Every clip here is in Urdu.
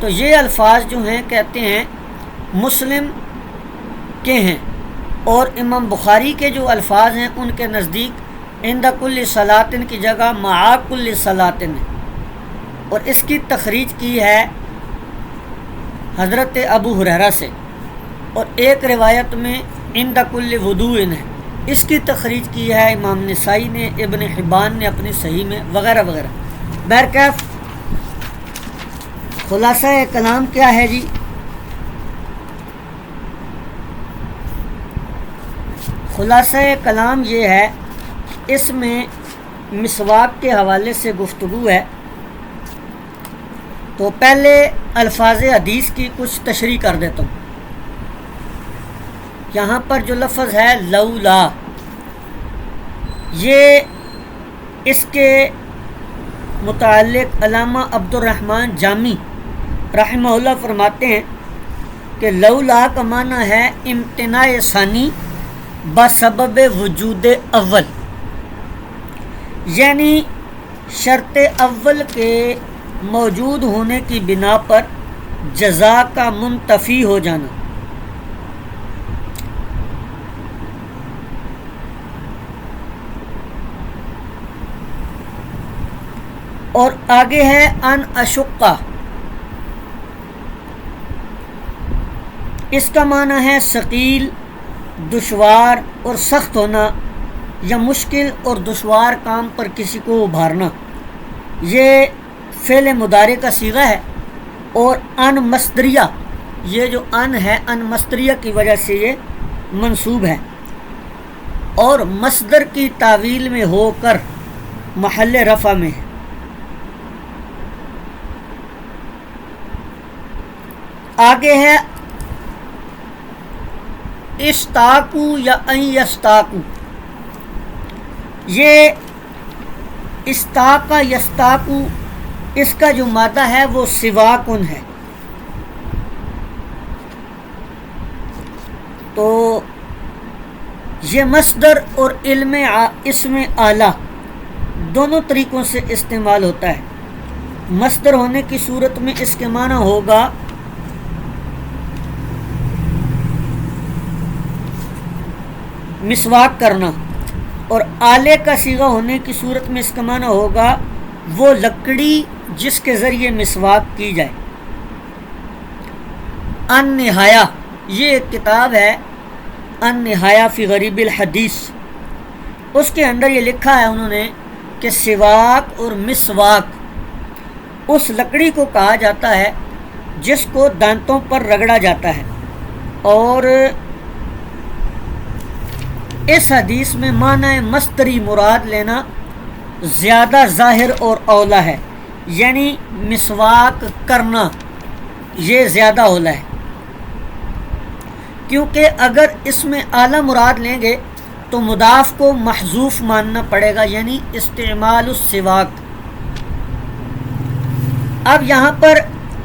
تو یہ الفاظ جو ہیں کہتے ہیں مسلم کے ہیں، اور امام بخاری کے جو الفاظ ہیں ان کے نزدیک عند کل صلاۃ کی جگہ مع کل صلاۃ ہے، اور اس کی تخریج کی ہے حضرت ابو ہریرہ سے، اور ایک روایت میں عند کل وضوء ہے، اس کی تخریج کی ہے امام نسائی نے، ابن حبان نے اپنی صحیح میں، وغیرہ وغیرہ۔ بہرکیف خلاصہ کلام کیا ہے جی؟ خلاصہ کلام یہ ہے، اس میں مسواک کے حوالے سے گفتگو ہے۔ تو پہلے الفاظ حدیث کی کچھ تشریح کر دیتا ہوں۔ یہاں پر جو لفظ ہے لولا، یہ اس کے متعلق علامہ عبد الرحمن جامی رحمہ اللہ فرماتے ہیں کہ لولا کا معنی ہے امتناع ثانی بسبب وجود اول، یعنی شرط اول کے موجود ہونے کی بنا پر جزا کا منتفی ہو جانا۔ اور آگے ہے ان اشقہ، اس کا معنی ہے ثقیل، دشوار اور سخت ہونا، یا مشکل اور دشوار کام پر کسی کو ابھارنا۔ یہ فعل مضارع کا صیغہ ہے، اور ان مصدریہ، یہ جو ان ہے ان مصدریہ کی وجہ سے یہ منصوب ہے، اور مصدر کی تعویل میں ہو کر محل رفع میں ہے۔ آگے ہے اشتاقو یا ان یستاقو، یہ استاقا یستاقو، اس کا جو مادہ ہے وہ سواکن ہے۔ تو یہ مصدر اور اسم اعلیٰ دونوں طریقوں سے استعمال ہوتا ہے۔ مصدر ہونے کی صورت میں اس کے معنی ہوگا مسواک کرنا، اور آلے کا صیغہ ہونے کی صورت میں اس کا معنی ہوگا وہ لکڑی جس کے ذریعے مسواک کی جائے۔ ان نہایا، یہ ایک کتاب ہے ان نہایا فی غریب الحدیث، اس کے اندر یہ لکھا ہے انہوں نے کہ سواک اور مسواک اس لکڑی کو کہا جاتا ہے جس کو دانتوں پر رگڑا جاتا ہے، اور اس حدیث میں معنی مصدری مراد لینا زیادہ ظاہر اور اولا ہے، یعنی مسواک کرنا یہ زیادہ اولا ہے، کیونکہ اگر اس میں اعلیٰ مراد لیں گے تو مضاف کو محذوف ماننا پڑے گا، یعنی استعمال السواک۔ اب یہاں پر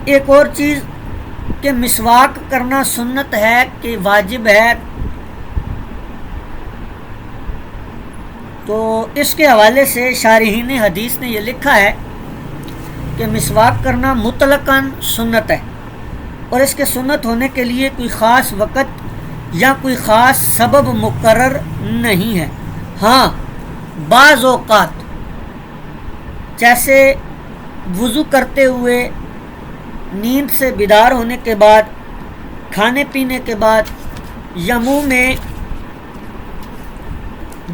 ایک اور چیز کہ مسواک کرنا سنت ہے کہ واجب ہے، تو اس کے حوالے سے شارحین حدیث نے یہ لکھا ہے کہ مسواک کرنا مطلقاً سنت ہے، اور اس کے سنت ہونے کے لیے کوئی خاص وقت یا کوئی خاص سبب مقرر نہیں ہے۔ ہاں بعض اوقات جیسے وضو کرتے ہوئے، نیند سے بیدار ہونے کے بعد، کھانے پینے کے بعد، یا منہ میں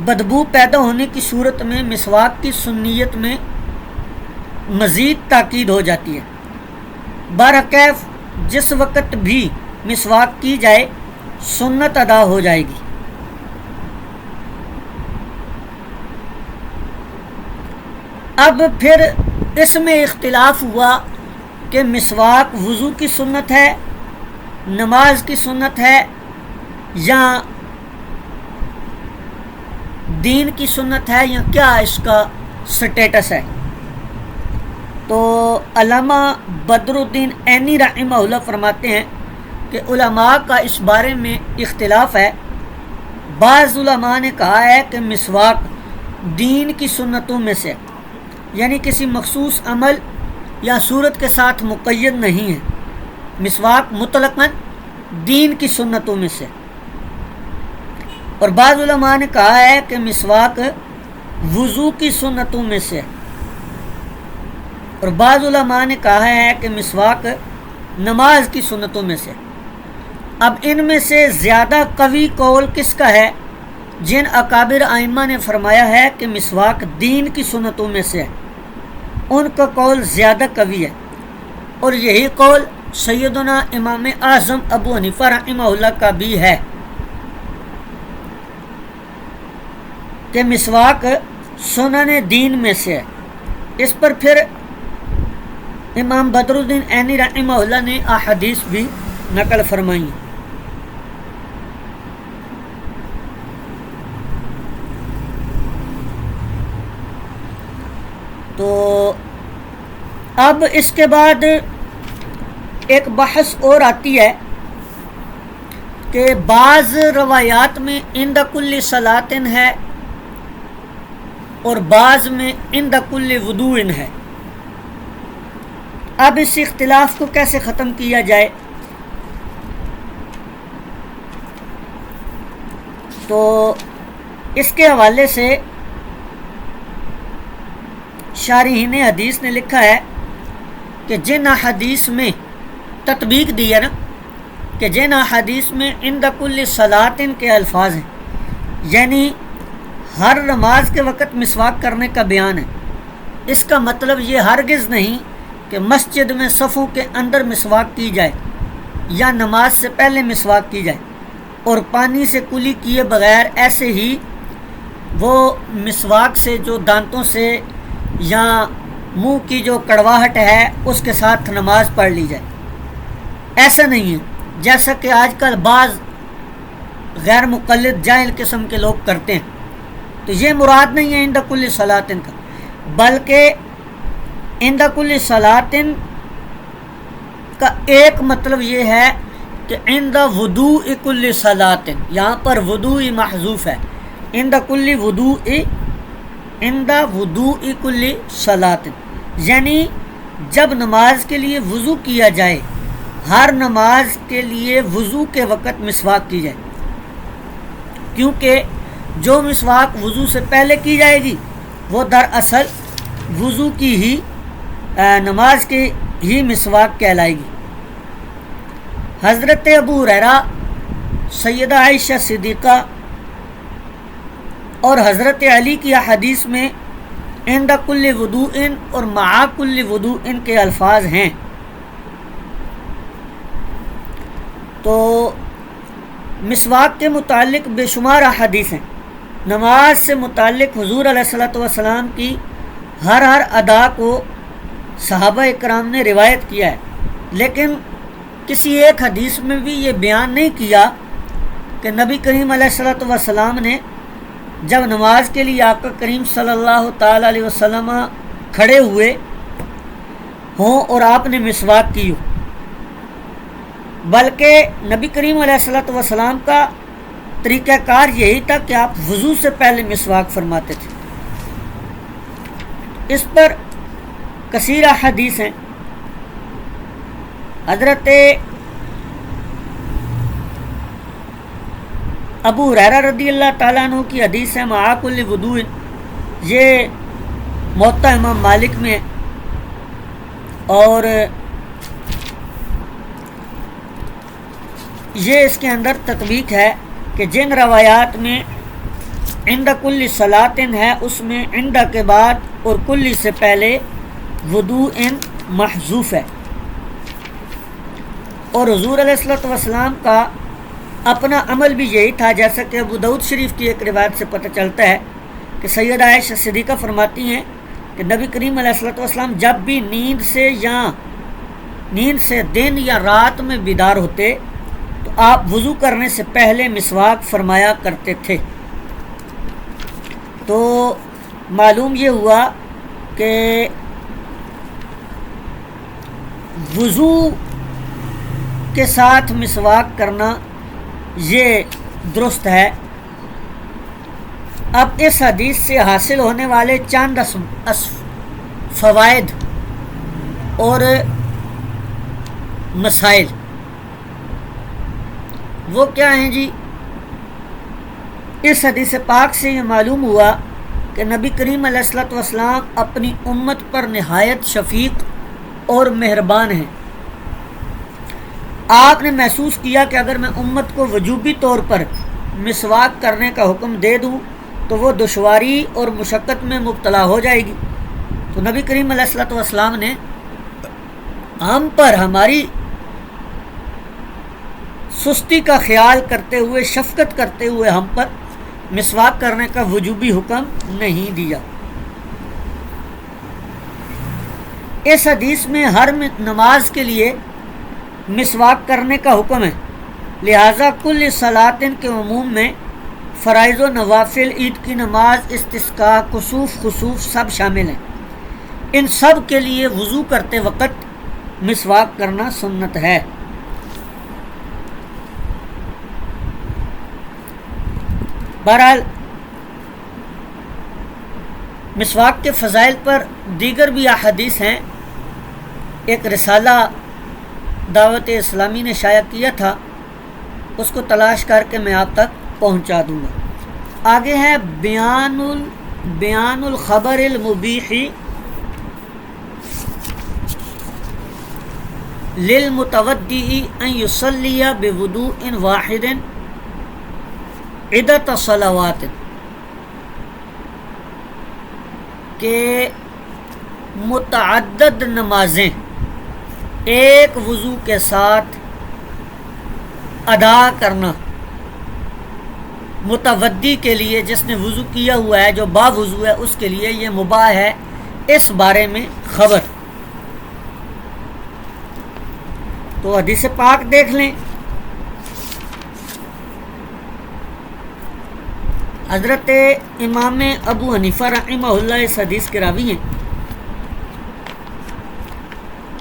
بدبو پیدا ہونے کی صورت میں مسواک کی سنیت میں مزید تاکید ہو جاتی ہے۔ بہرکیف جس وقت بھی مسواک کی جائے سنت ادا ہو جائے گی۔ اب پھر اس میں اختلاف ہوا کہ مسواک وضو کی سنت ہے، نماز کی سنت ہے، یا دین کی سنت ہے، یا کیا اس کا سٹیٹس ہے۔ تو علامہ بدر الدین عینی رحمہ اللہ فرماتے ہیں کہ علماء کا اس بارے میں اختلاف ہے۔ بعض علماء نے کہا ہے کہ مسواک دین کی سنتوں میں سے، یعنی کسی مخصوص عمل یا صورت کے ساتھ مقید نہیں ہے، مسواک مطلقاً دین کی سنتوں میں سے۔ اور بعض علماء نے کہا ہے کہ مسواک وضو کی سنتوں میں سے، اور بعض علماء نے کہا ہے کہ مسواک نماز کی سنتوں میں سے۔ اب ان میں سے زیادہ قوی قول کس کا ہے؟ جن اکابر ائمہ نے فرمایا ہے کہ مسواک دین کی سنتوں میں سے ہے، ان کا قول زیادہ قوی ہے، اور یہی قول سیدنا امام اعظم ابو حنیفہ رحمہ اللہ کا بھی ہے کہ مسواک سنن دین میں سے ہے۔ اس پر پھر امام بدر الدین عینی رحمہ اللہ نے احادیث بھی نقل فرمائی۔ تو اب اس کے بعد ایک بحث اور آتی ہے کہ بعض روایات میں عند کل صلاۃ ہے اور بعض میں عند کل وضوء ہے۔ اب اس اختلاف کو کیسے ختم کیا جائے؟ تو اس کے حوالے سے شارحین حدیث نے لکھا ہے کہ جن حدیث میں تطبیق دی ہے نا، کہ جن حدیث میں عند کل صلاۃ کے الفاظ ہیں، یعنی ہر نماز کے وقت مسواک کرنے کا بیان ہے، اس کا مطلب یہ ہرگز نہیں کہ مسجد میں صفوں کے اندر مسواک کی جائے یا نماز سے پہلے مسواک کی جائے اور پانی سے کلی کیے بغیر ایسے ہی وہ مسواک سے جو دانتوں سے یا منہ کی جو کڑواہٹ ہے اس کے ساتھ نماز پڑھ لی جائے۔ ایسا نہیں ہے جیسا کہ آج کل بعض غیر مقلد جاہل قسم کے لوگ کرتے ہیں۔ تو یہ مراد نہیں ہے عند کل صلاۃ کا، بلکہ عند کل صلاۃ کا ایک مطلب یہ ہے کہ عند وضوء کل صلاۃ، یہاں پر وضوء محذوف ہے، عند کل وضوء، عند وضوء کل صلاۃ، یعنی جب نماز کے لیے وضو کیا جائے، ہر نماز کے لیے وضو کے وقت مسواک کی جائے، کیونکہ جو مسواک وضو سے پہلے کی جائے گی وہ دراصل وضو کی ہی نماز کی ہی مسواک کہلائے گی۔ حضرت ابو ہریرہ، سیدہ عائشہ صدیقہ اور حضرت علی کی حدیث میں عند کل وضوء اور مع کل وضوء کے الفاظ ہیں۔ تو مسواک کے متعلق بے شمار احادیث ہیں۔ نماز سے متعلق حضور علیہ الصلوۃ والسلام کی ہر ادا کو صحابہ اکرام نے روایت کیا ہے، لیکن کسی ایک حدیث میں بھی یہ بیان نہیں کیا کہ نبی کریم علیہ الصلوۃ والسلام نے جب نماز کے لیے آقا کریم صلی اللہ تعالی علیہ وسلم کھڑے ہوئے ہوں اور آپ نے مسواک کی ہو، بلکہ نبی کریم علیہ الصلوۃ والسلام کا طریقہ کار یہی تھا کہ آپ وضو سے پہلے مسواک فرماتے تھے۔ اس پر کثیر احادیث ہیں۔ حضرت ابو ہریرہ رضی اللہ تعالیٰ عنہ کی حدیث ہے مع کل وضوء، یہ موطا امام مالک میں ہے، اور یہ اس کے اندر تطبیق ہے کہ جن روایات میں عند کل صلاۃ ہے اس میں عند کے بعد اور کلی سے پہلے وضوء محذوف ہے، اور حضور علیہ الصلوۃ والسلام کا اپنا عمل بھی یہی تھا، جیسا کہ ابو داؤد شریف کی ایک روایت سے پتہ چلتا ہے کہ سیدہ عائشہ صدیقہ فرماتی ہیں کہ نبی کریم علیہ الصلوۃ والسلام جب بھی نیند سے دن یا رات میں بیدار ہوتے تو آپ وضو کرنے سے پہلے مسواک فرمایا کرتے تھے۔ تو معلوم یہ ہوا کہ وضو کے ساتھ مسواک کرنا یہ درست ہے۔ اب اس حدیث سے حاصل ہونے والے چند فوائد اور مسائل وہ کیا ہیں جی؟ اس حدیث پاک سے یہ معلوم ہوا کہ نبی کریم علیہ الصلوۃ والسلام اپنی امت پر نہایت شفیق اور مہربان ہیں۔ آپ نے محسوس کیا کہ اگر میں امت کو وجوبی طور پر مسواک کرنے کا حکم دے دوں تو وہ دشواری اور مشقت میں مبتلا ہو جائے گی، تو نبی کریم علیہ الصلوۃ والسلام نے ہم پر ہماری سستی کا خیال کرتے ہوئے، شفقت کرتے ہوئے ہم پر مسواک کرنے کا وجوبی حکم نہیں دیا۔ اس حدیث میں ہر نماز کے لیے مسواک کرنے کا حکم ہے، لہٰذا کل صلاتن کے عموم میں فرائض و نوافل، عید کی نماز، استسقاء، کسوف، خسوف سب شامل ہیں۔ ان سب کے لیے وضو کرتے وقت مسواک کرنا سنت ہے۔ بہرحال مسواک کے فضائل پر دیگر بھی احادیث ہیں۔ ایک رسالہ دعوت اسلامی نے شائع کیا تھا، اس کو تلاش کر کے میں آپ تک پہنچا دوں گا۔ آگے ہے بیان الخبر المبیح للمتودی ان یصلی بوضوء واحد عدۃ صلوات، کہ متعدد نمازیں ایک وضو کے ساتھ ادا کرنا متودی کے لیے، جس نے وضو کیا ہوا ہے، جو با وضو ہے، اس کے لیے یہ مباح ہے۔ اس بارے میں خبر تو حدیث پاک دیکھ لیں۔ حضرت امام ابو حنیفہ رحمہ اللہ اس حدیث کے راوی ہیں۔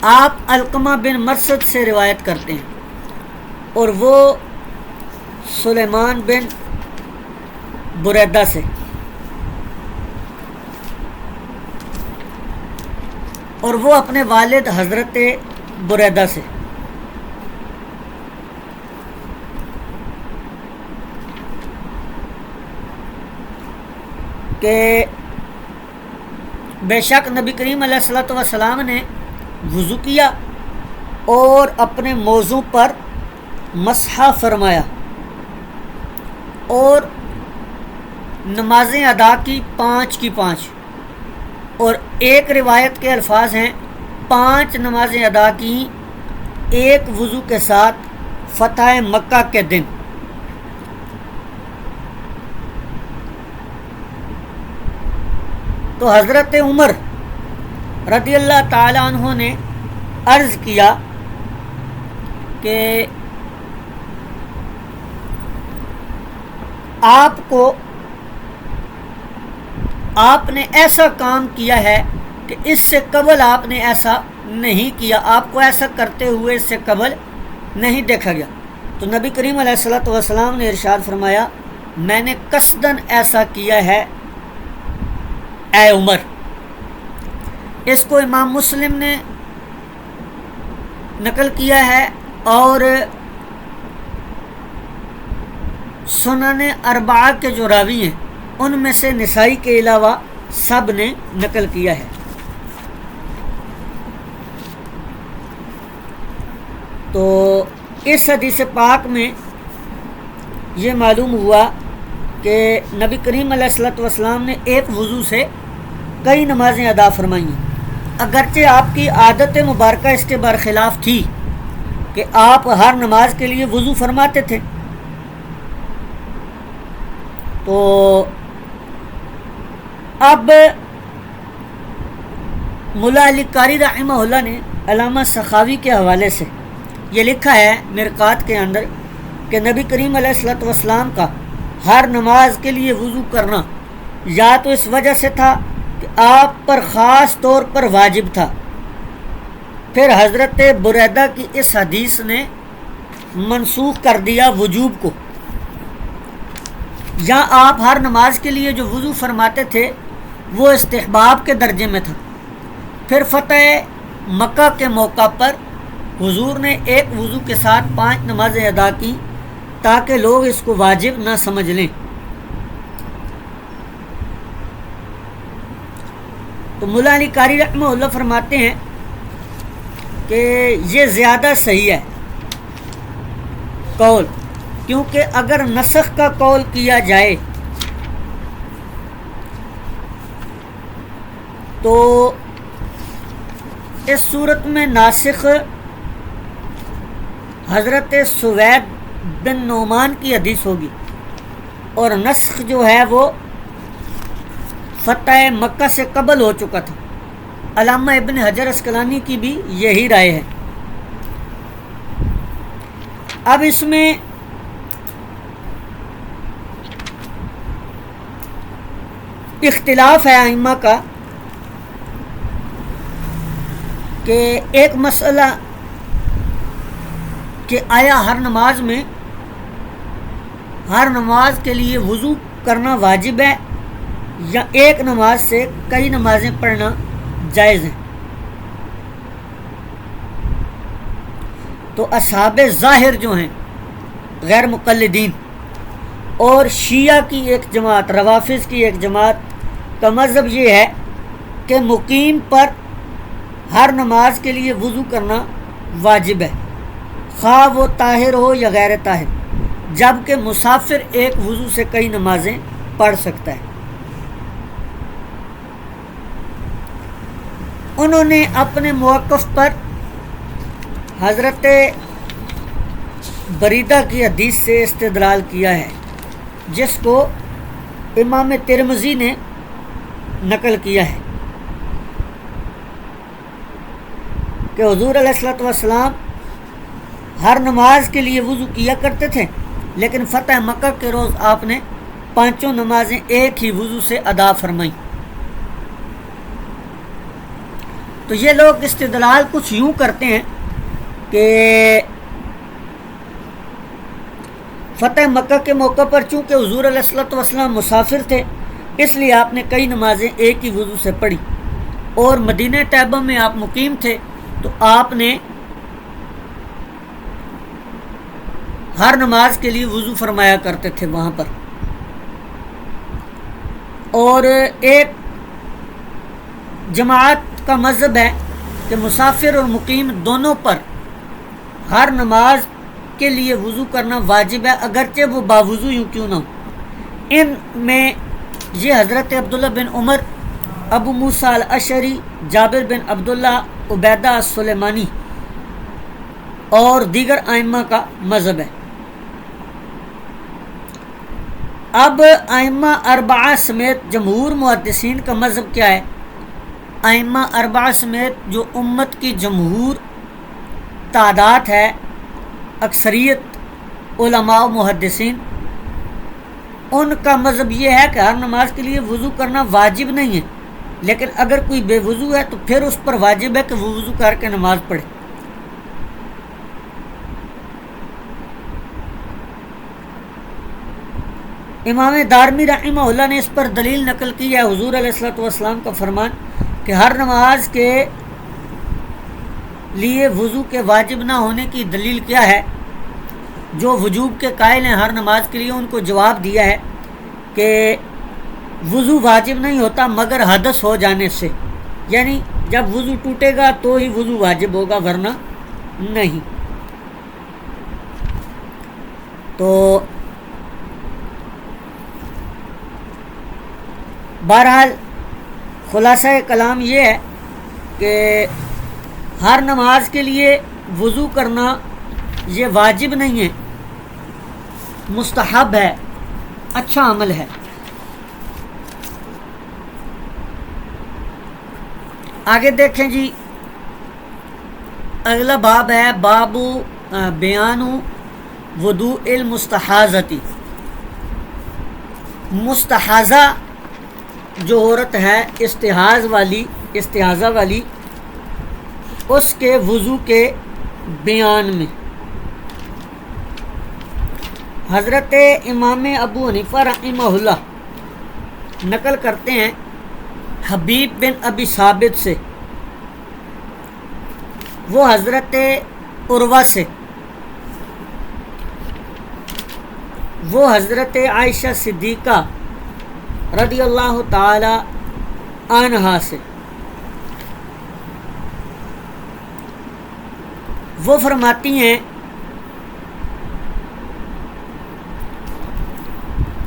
آپ علقمہ بن مرثد سے روایت کرتے ہیں اور وہ سلیمان بن بریدہ سے، اور وہ اپنے والد حضرت بریدہ سے۔ کہ بے شک نبی کریم علیہ الصلوۃ والسلام نے وضو کیا اور اپنے موضوع پر مسح فرمایا اور نمازیں ادا کی 5 کی 5، اور ایک روایت کے الفاظ ہیں 5 نمازیں ادا کی ایک وضو کے ساتھ فتح مکہ کے دن۔ تو حضرت عمر رضی اللہ تعالیٰ عنہ نے عرض کیا کہ آپ نے ایسا کام کیا ہے کہ اس سے قبل آپ نے ایسا نہیں کیا، آپ کو ایسا کرتے ہوئے اس سے قبل نہیں دیکھا گیا۔ تو نبی کریم علیہ الصلوۃ والسلام نے ارشاد فرمایا، میں نے قصداً ایسا کیا ہے اے عمر۔ اس کو امام مسلم نے نقل کیا ہے اور سنن اربعہ کے جو راوی ہیں ان میں سے نسائی کے علاوہ سب نے نقل کیا ہے۔ تو اس حدیث پاک میں یہ معلوم ہوا کہ نبی کریم علیہ الصلوۃ والسلام نے ایک وضو سے کئی نمازیں ادا فرمائی ہیں، اگرچہ آپ کی عادت مبارکہ اس کے برخلاف تھی کہ آپ ہر نماز کے لیے وضو فرماتے تھے۔ تو اب ملا علی قاری رحمہ اللہ نے علامہ سخاوی کے حوالے سے یہ لکھا ہے مرقات کے اندر کہ نبی کریم علیہ الصلوۃ والسلام کا ہر نماز کے لیے وضو کرنا یا تو اس وجہ سے تھا کہ آپ پر خاص طور پر واجب تھا، پھر حضرت بریدہ کی اس حدیث نے منسوخ کر دیا وجوب کو، یا آپ ہر نماز کے لیے جو وضو فرماتے تھے وہ استحباب کے درجے میں تھا، پھر فتح مکہ کے موقع پر حضور نے ایک وضو کے ساتھ 5 نمازیں ادا کی تاکہ لوگ اس کو واجب نہ سمجھ لیں۔ تو مولا علی قاری رحمہ اللہ فرماتے ہیں کہ یہ زیادہ صحیح ہے قول، کیونکہ اگر نسخ کا قول کیا جائے تو اس صورت میں ناسخ حضرت سوید بن نعمان کی حدیث ہوگی، اور نسخ جو ہے وہ فتح مکہ سے قبل ہو چکا تھا۔ علامہ ابن حجر اسقلانی کی بھی یہی رائے ہے۔ اب اس میں اختلاف ہے ائمہ کا کہ ایک مسئلہ کہ آیا ہر نماز میں ہر نماز کے لیے وضو کرنا واجب ہے یا ایک نماز سے کئی نمازیں پڑھنا جائز ہیں۔ تو اصحاب ظاہر جو ہیں غیر مقلدین اور شیعہ کی ایک جماعت، روافض کی ایک جماعت کا مذہب یہ ہے کہ مقیم پر ہر نماز کے لیے وضو کرنا واجب ہے، خواہ وہ طاہر ہو یا غیر طاہر، جبکہ مسافر ایک وضو سے کئی نمازیں پڑھ سکتا ہے۔ انہوں نے اپنے موقف پر حضرت بریدہ کی حدیث سے استدلال کیا ہے، جس کو امام ترمذی نے نقل کیا ہے کہ حضور علیہ الصلوۃ والسلام ہر نماز کے لیے وضو کیا کرتے تھے، لیکن فتح مکہ کے روز آپ نے 5 نمازیں ایک ہی وضو سے ادا فرمائیں۔ تو یہ لوگ استدلال کچھ یوں کرتے ہیں کہ فتح مکہ کے موقع پر چونکہ حضور علیہ الصلوۃ والسلام مسافر تھے، اس لیے آپ نے کئی نمازیں ایک ہی وضو سے پڑھی، اور مدینہ طیبہ میں آپ مقیم تھے تو آپ نے ہر نماز کے لیے وضو فرمایا کرتے تھے وہاں پر۔ اور ایک جماعت کا مذہب ہے کہ مسافر اور مقیم دونوں پر ہر نماز کے لیے وضو کرنا واجب ہے، اگرچہ وہ باوضو یوں کیوں نہ ہو۔ ان میں یہ حضرت عبداللہ بن عمر، ابو موسیٰ الاشعری، جابر بن عبداللہ، عبیدہ السلیمانی اور دیگر ائمہ کا مذہب ہے۔ اب ائمہ اربعہ سمیت جمہور محدثین کا مذہب کیا ہے؟ ائمہ اربعہ سمیت جو امت کی جمہور تعداد ہے، اکثریت علماء و محدثین، ان کا مذہب یہ ہے کہ ہر نماز کے لیے وضو کرنا واجب نہیں ہے، لیکن اگر کوئی بے وضو ہے تو پھر اس پر واجب ہے کہ وہ وضو کر کے نماز پڑھے۔ امام دارمی رحمہ اللہ نے اس پر دلیل نقل کی ہے حضور علیہ الصلوۃ والسلام کا فرمان کہ ہر نماز کے لیے وضو کے واجب نہ ہونے کی دلیل کیا ہے؟ جو وجوب کے قائل ہیں ہر نماز کے لیے، ان کو جواب دیا ہے کہ وضو واجب نہیں ہوتا مگر حدث ہو جانے سے، یعنی جب وضو ٹوٹے گا تو ہی وضو واجب ہوگا، ورنہ نہیں۔ تو بہرحال خلاصہ کلام یہ ہے کہ ہر نماز کے لیے وضو کرنا یہ واجب نہیں ہے، مستحب ہے، اچھا عمل ہے۔ آگے دیکھیں جی، اگلا باب ہے باب بیان وضوء المستحاضتی۔ مستحاضہ جو عورت ہے استحاضہ والی، اس کے وضو کے بیان میں حضرت امام ابو حنیفہ رحمہ اللہ نقل کرتے ہیں حبیب بن ابی ثابت سے وہ حضرت عروہ سے، وہ حضرت عائشہ صدیقہ رضی اللہ تعالی عنہا سے، وہ فرماتی ہیں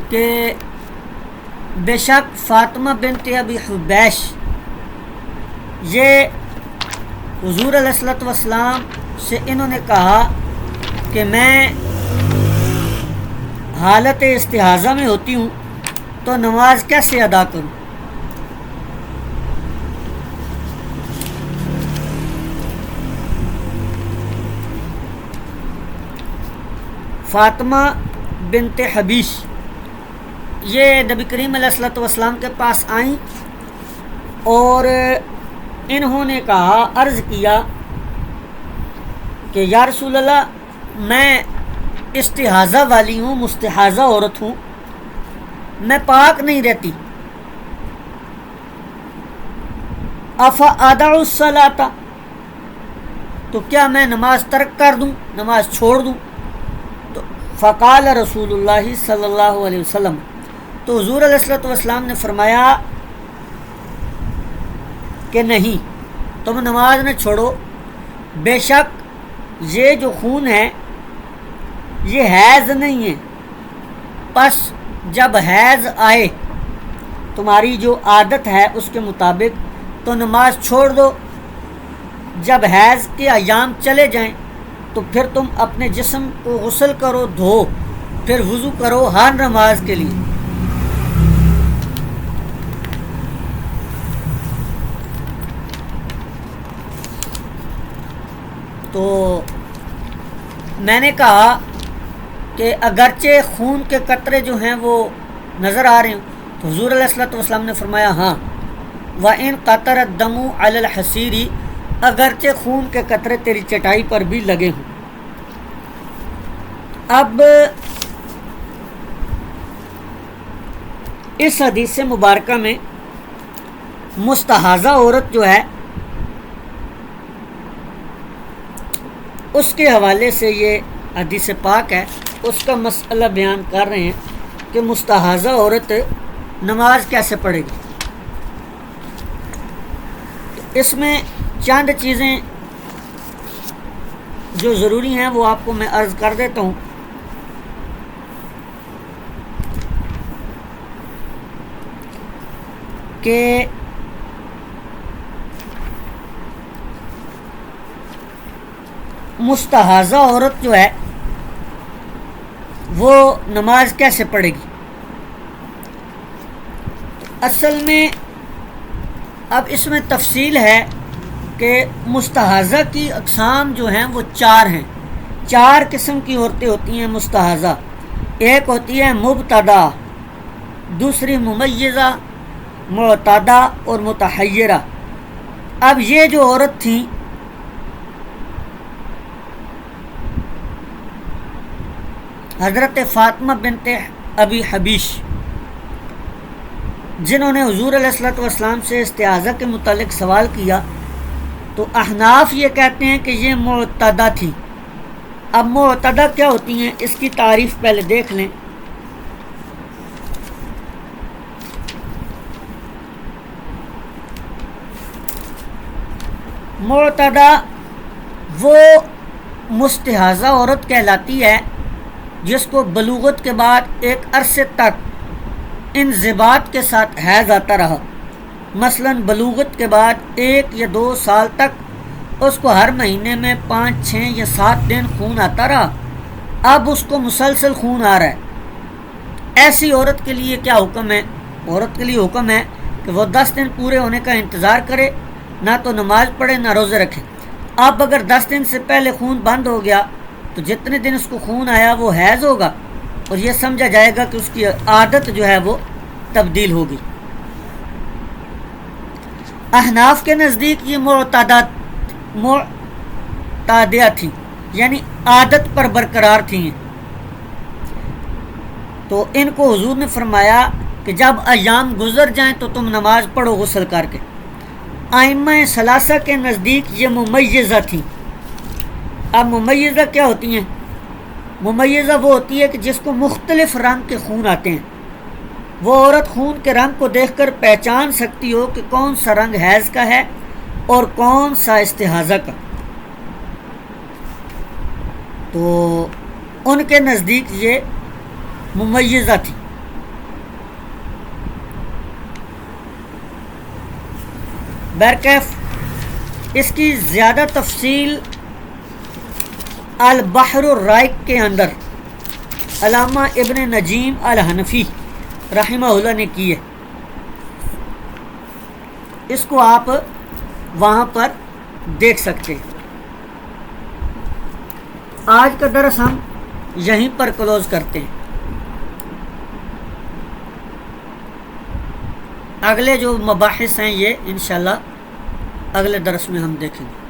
کہ بے شک فاطمہ بنت ابی حبیش یہ حضور علیہ الصلوۃ والسلام سے انہوں نے کہا کہ میں حالت استحاضہ میں ہوتی ہوں تو نماز کیسے ادا کروں؟ فاطمہ بنت حبیش یہ نبی کریم علیہ الصلوۃ والسلام کے پاس آئیں اور انہوں نے کہا، عرض کیا کہ یا رسول اللہ میں استحاضہ والی ہوں، مستحاضہ عورت ہوں، میں پاک نہیں رہتی، افادع الصلاۃ، تو کیا میں نماز ترک کر دوں، نماز چھوڑ دوں؟ تو فقال رسول اللہ صلی اللہ علیہ وسلم، تو حضور علیہ الصلوۃ والسلام نے فرمایا کہ نہیں، تم نماز نہ چھوڑو، بے شک یہ جو خون ہے یہ حیض نہیں ہے، پس جب حیض آئے تمہاری جو عادت ہے اس کے مطابق تو نماز چھوڑ دو، جب حیض کے ایام چلے جائیں تو پھر تم اپنے جسم کو غسل کرو، دھو، پھر وضو کرو ہر نماز کے لیے۔ تو میں نے کہا کہ اگرچہ خون کے قطرے جو ہیں وہ نظر آ رہے ہیں، تو حضور علیہ الصلوۃ والسلام نے فرمایا ہاں، وَإِن قَطَرَ الدَّمُ عَلَى الْحَصِيرِ، اگرچہ خون کے قطرے تیری چٹائی پر بھی لگے ہوں۔ اب اس حدیث مبارکہ میں مستحاضہ عورت جو ہے اس کے حوالے سے یہ حدیث پاک ہے، اس کا مسئلہ بیان کر رہے ہیں کہ مستحاضہ عورت نماز کیسے پڑھے گی۔ اس میں چند چیزیں جو ضروری ہیں وہ آپ کو میں عرض کر دیتا ہوں کہ مستحاضہ عورت جو ہے وہ نماز کیسے پڑھے گی۔ اصل میں اب اس میں تفصیل ہے کہ مستحاضہ کی اقسام جو ہیں وہ چار ہیں، چار قسم کی عورتیں ہوتی ہیں مستحاضہ۔ ایک ہوتی ہے مبتدا، دوسری ممیزہ، معتادہ اور متحیرہ۔ اب یہ جو عورت تھیں حضرت فاطمہ بنت ابی حبیش، جنہوں نے حضور علیہ الصلوۃ والسلام سے استعاذہ کے متعلق سوال کیا، تو احناف یہ کہتے ہیں کہ یہ معتدہ تھی۔ اب معتدہ کیا ہوتی ہیں اس کی تعریف پہلے دیکھ لیں۔ معتدہ وہ مستحاضہ عورت کہلاتی ہے جس کو بلوغت کے بعد ایک عرصے تک انضباط کے ساتھ حیض آتا رہا، مثلا بلوغت کے بعد 1 یا 2 سال تک اس کو ہر مہینے میں 5، 6 یا 7 دن خون آتا رہا، اب اس کو مسلسل خون آ رہا ہے۔ ایسی عورت کے لیے کیا حکم ہے؟ عورت کے لیے حکم ہے کہ وہ 10 دن پورے ہونے کا انتظار کرے، نہ تو نماز پڑھے نہ روزے رکھے۔ اب اگر 10 دن سے پہلے خون بند ہو گیا تو جتنے دن اس کو خون آیا وہ حیض ہوگا، اور یہ سمجھا جائے گا کہ اس کی عادت جو ہے وہ تبدیل ہوگی۔ احناف کے نزدیک یہ معتادہ تھی، یعنی عادت پر برقرار تھیں، تو ان کو حضور نے فرمایا کہ جب ایام گزر جائیں تو تم نماز پڑھو غسل کر کے۔ ائمہ ثلاثہ کے نزدیک یہ ممیزہ تھیں۔ اب ممیزہ کیا ہوتی ہیں؟ ممیزہ وہ ہوتی ہے کہ جس کو مختلف رنگ کے خون آتے ہیں، وہ عورت خون کے رنگ کو دیکھ کر پہچان سکتی ہو کہ کون سا رنگ حیض کا ہے اور کون سا استحاضہ کا۔ تو ان کے نزدیک یہ ممیزہ تھی۔ بہرکیف اس کی زیادہ تفصیل البحر الرائق کے اندر علامہ ابن نجیم الحنفی رحمہ اللہ نے کی ہے، اس کو آپ وہاں پر دیکھ سکتے ہیں۔ آج کا درس ہم یہیں پر کلوز کرتے ہیں، اگلے جو مباحث ہیں یہ انشاءاللہ اگلے درس میں ہم دیکھیں گے۔